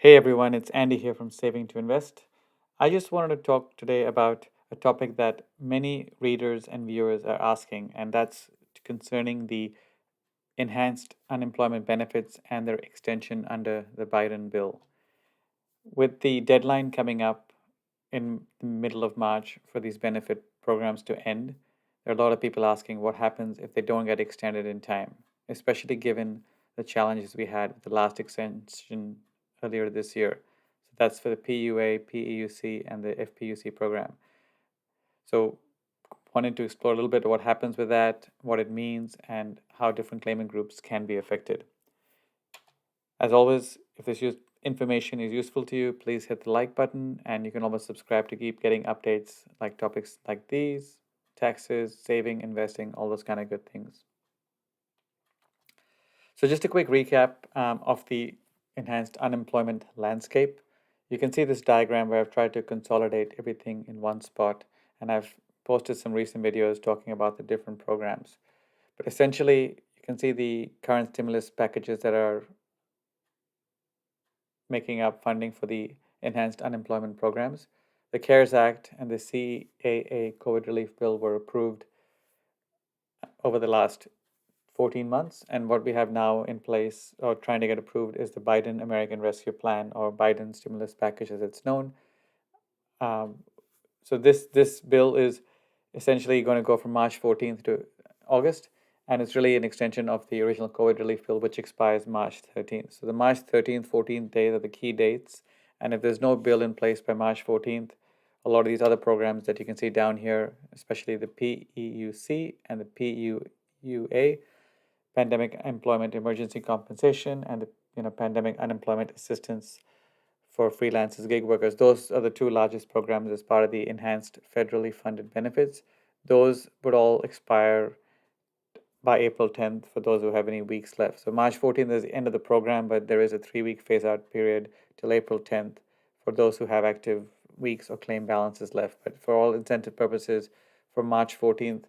Hey everyone, it's Andy here from Saving to Invest. I just wanted to talk today about a topic that many readers and viewers are asking, and that's concerning the enhanced unemployment benefits and their extension under the Biden bill. With the deadline coming up in the middle of March for these benefit programs to end, there are a lot of people asking what happens if they don't get extended in time, especially given the challenges we had with the last extension earlier this year. So that's for the PUA, PEUC, and the FPUC program. So wanted to explore a little bit what happens with that, what it means, and how different claimant groups can be affected. As always, if information is useful to you, please hit the like button, and you can always subscribe to keep getting updates like topics like these, taxes, saving, investing, all those kind of good things. So just a quick recap of the enhanced unemployment landscape. You can see this diagram where I've tried to consolidate everything in one spot, and I've posted some recent videos talking about the different programs. But essentially, you can see the current stimulus packages that are making up funding for the enhanced unemployment programs. The CARES Act and the CAA COVID relief bill were approved over the last 14 months. And what we have now in place or trying to get approved is the Biden American Rescue Plan, or Biden stimulus package as it's known. So this bill is essentially going to go from March 14th to August, and it's really an extension of the original COVID relief bill, which expires March 13th. So the March 13th, 14th days are the key dates, and if there's no bill in place by March 14th, a lot of these other programs that you can see down here, especially the PEUC and the PUA, Pandemic Employment Emergency Compensation, and the Pandemic Unemployment Assistance for freelancers, gig workers. Those are the two largest programs as part of the enhanced federally funded benefits. Those would all expire by April 10th for those who have any weeks left. So March 14th is the end of the program, but there is a 3-week phase out period till April 10th for those who have active weeks or claim balances left. But for all incentive purposes, from March 14th,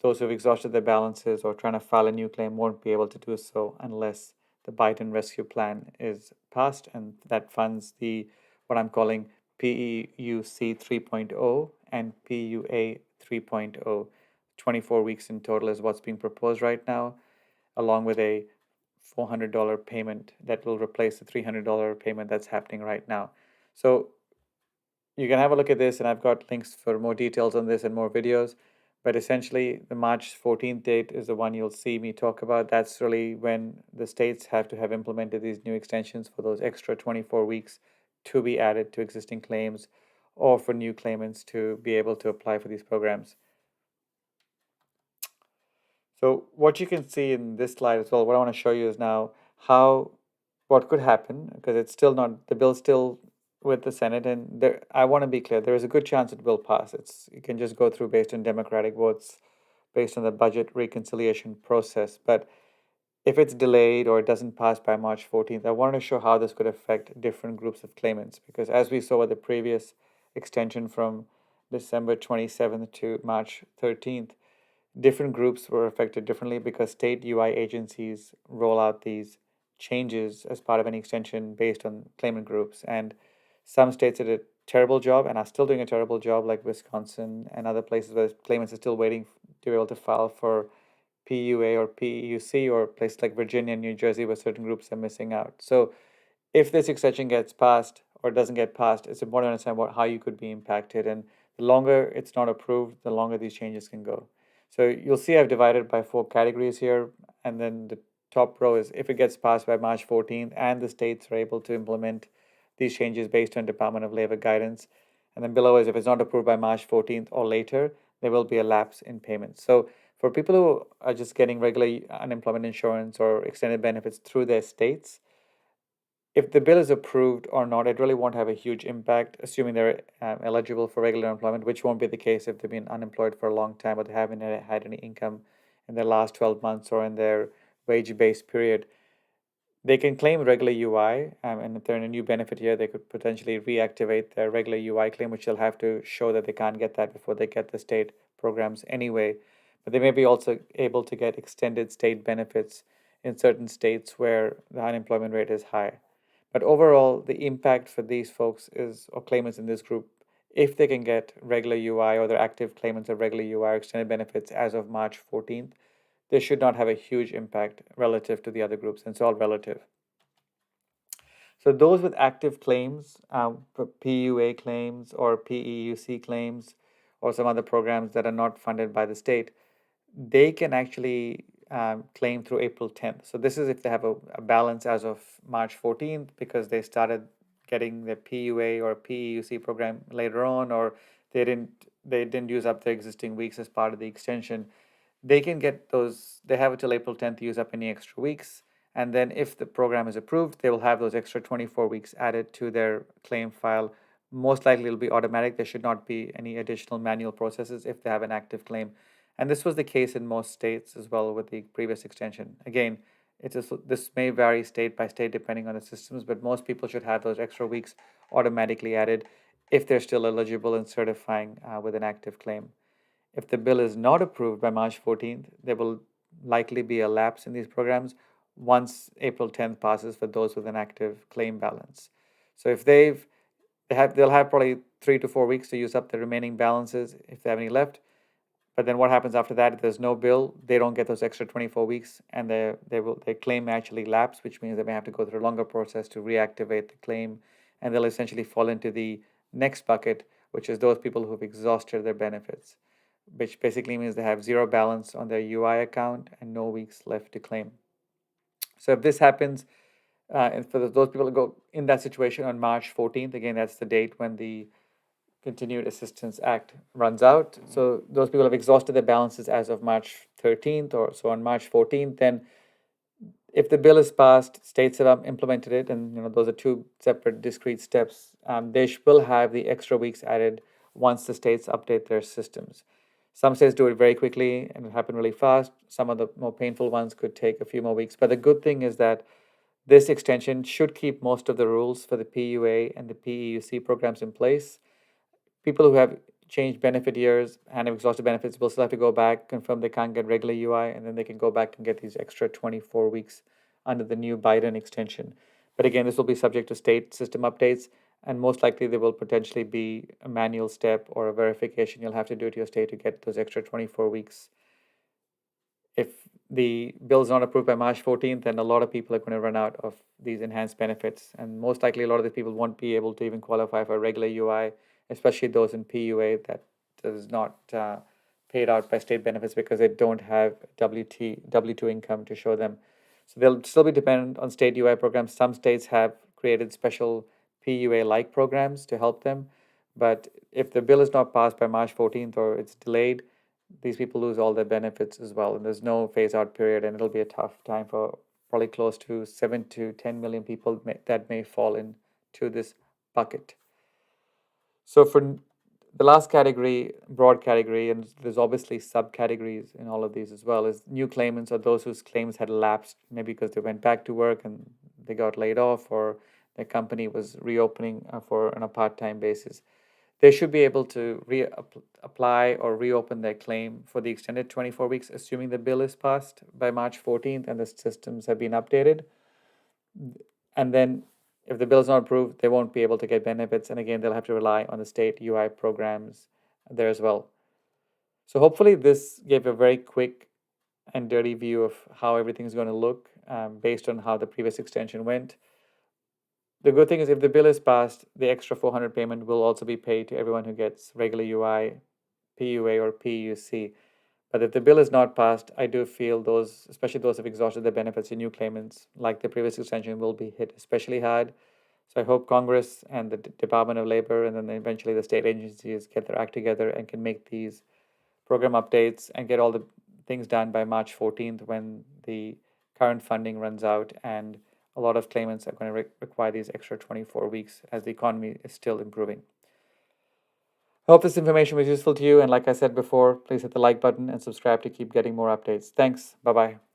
those who have exhausted their balances or trying to file a new claim won't be able to do so unless the Biden Rescue Plan is passed, and that funds the what I'm calling PEUC 3.0 and PUA 3.0. 24 weeks in total is what's being proposed right now, along with a $400 payment that will replace the $300 payment that's happening right now. So you can have a look at this, and I've got links for more details on this and more videos. But essentially, the March 14th date is the one you'll see me talk about. That's really when the states have to have implemented these new extensions for those extra 24 weeks to be added to existing claims, or for new claimants to be able to apply for these programs. So what you can see in this slide as well, what I want to show you is now what could happen, because it's still not, the bill's still with the Senate, and there, I want to be clear, there is a good chance it will pass. It can just go through based on Democratic votes, based on the budget reconciliation process. But if it's delayed or it doesn't pass by March 14th, I wanted to show how this could affect different groups of claimants, because as we saw with the previous extension from December 27th to March 13th, different groups were affected differently because state UI agencies roll out these changes as part of any extension based on claimant groups. And some states did a terrible job and are still doing a terrible job, like Wisconsin and other places where claimants are still waiting to be able to file for PUA or PEUC, or places like Virginia and New Jersey where certain groups are missing out. So if this extension gets passed or doesn't get passed, it's important to understand how you could be impacted. And the longer it's not approved, the longer these changes can go. So you'll see I've divided by 4 categories here. And then the top row is if it gets passed by March 14th and the states are able to implement these changes based on Department of Labor guidance. And then below is if it's not approved by March 14th or later, there will be a lapse in payments. So for people who are just getting regular unemployment insurance or extended benefits through their states, if the bill is approved or not, it really won't have a huge impact, assuming they're eligible for regular employment, which won't be the case if they've been unemployed for a long time or they haven't had any income in the last 12 months or in their wage-based period. They can claim regular UI, and if they're in a new benefit year, they could potentially reactivate their regular UI claim, which they'll have to show that they can't get that before they get the state programs anyway. But they may be also able to get extended state benefits in certain states where the unemployment rate is high. But overall, the impact for these folks is, or claimants in this group, if they can get regular UI or they're active claimants of regular UI or extended benefits as of March 14th, they should not have a huge impact relative to the other groups. And it's all relative. So those with active claims, for PUA claims or PEUC claims, or some other programs that are not funded by the state, they can actually claim through April 10th. So this is if they have a balance as of March 14th because they started getting the PUA or PEUC program later on, or they didn't use up their existing weeks as part of the extension. They can get those, they have until April 10th to use up any extra weeks. And then if the program is approved, they will have those extra 24 weeks added to their claim file. Most likely it'll be automatic. There should not be any additional manual processes if they have an active claim. And this was the case in most states as well with the previous extension. Again, this may vary state by state depending on the systems, but most people should have those extra weeks automatically added if they're still eligible and certifying with an active claim. If the bill is not approved by March 14th, there will likely be a lapse in these programs once April 10th passes for those with an active claim balance. So if they'll have probably 3 to 4 weeks to use up the remaining balances if they have any left. But then what happens after that? If there's no bill, they don't get those extra 24 weeks, and their claim actually lapse, which means they may have to go through a longer process to reactivate the claim, and they'll essentially fall into the next bucket, which is those people who've exhausted their benefits, which basically means they have zero balance on their UI account and no weeks left to claim. So if this happens, and for those people who go in that situation on March 14th, again, that's the date when the Continued Assistance Act runs out. So those people have exhausted their balances as of March 13th or so on March 14th. Then if the bill is passed, states have implemented it, and those are two separate discrete steps. They will have the extra weeks added once the states update their systems. Some states do it very quickly and it happen really fast. Some of the more painful ones could take a few more weeks. But the good thing is that this extension should keep most of the rules for the PUA and the PEUC programs in place. People who have changed benefit years and have exhausted benefits will still have to go back, confirm they can't get regular UI, and then they can go back and get these extra 24 weeks under the new Biden extension. But again, this will be subject to state system updates, and most likely there will potentially be a manual step or a verification you'll have to do to your state to get those extra 24 weeks. If the bill is not approved by March 14th, then a lot of people are going to run out of these enhanced benefits, and most likely a lot of the people won't be able to even qualify for regular UI, especially those in PUA that is not paid out by state benefits because they don't have W2 income to show them. So they'll still be dependent on state UI programs. Some states have created special PUA-like programs to help them. But if the bill is not passed by March 14th or it's delayed, these people lose all their benefits as well. And there's no phase-out period, and it'll be a tough time for probably close to 7 to 10 million people that may fall into this bucket. So for the last category, broad category, and there's obviously subcategories in all of these as well, is new claimants or those whose claims had lapsed, maybe because they went back to work and they got laid off, or their company was reopening on a part-time basis. They should be able to apply or reopen their claim for the extended 24 weeks, assuming the bill is passed by March 14th and the systems have been updated. And then if the bill is not approved, they won't be able to get benefits. And again, they'll have to rely on the state UI programs there as well. So hopefully this gave a very quick and dirty view of how everything's going to look based on how the previous extension went. The good thing is if the bill is passed, the extra 400 payment will also be paid to everyone who gets regular UI, PUA, or PUC. But if the bill is not passed, I do feel those, especially those who have exhausted their benefits in new claimants, like the previous extension, will be hit especially hard. So I hope Congress and the Department of Labor and then eventually the state agencies get their act together and can make these program updates and get all the things done by March 14th when the current funding runs out, and a lot of claimants are going to require these extra 24 weeks as the economy is still improving. I hope this information was useful to you, and like I said before, please hit the like button and subscribe to keep getting more updates. Thanks. Bye-bye.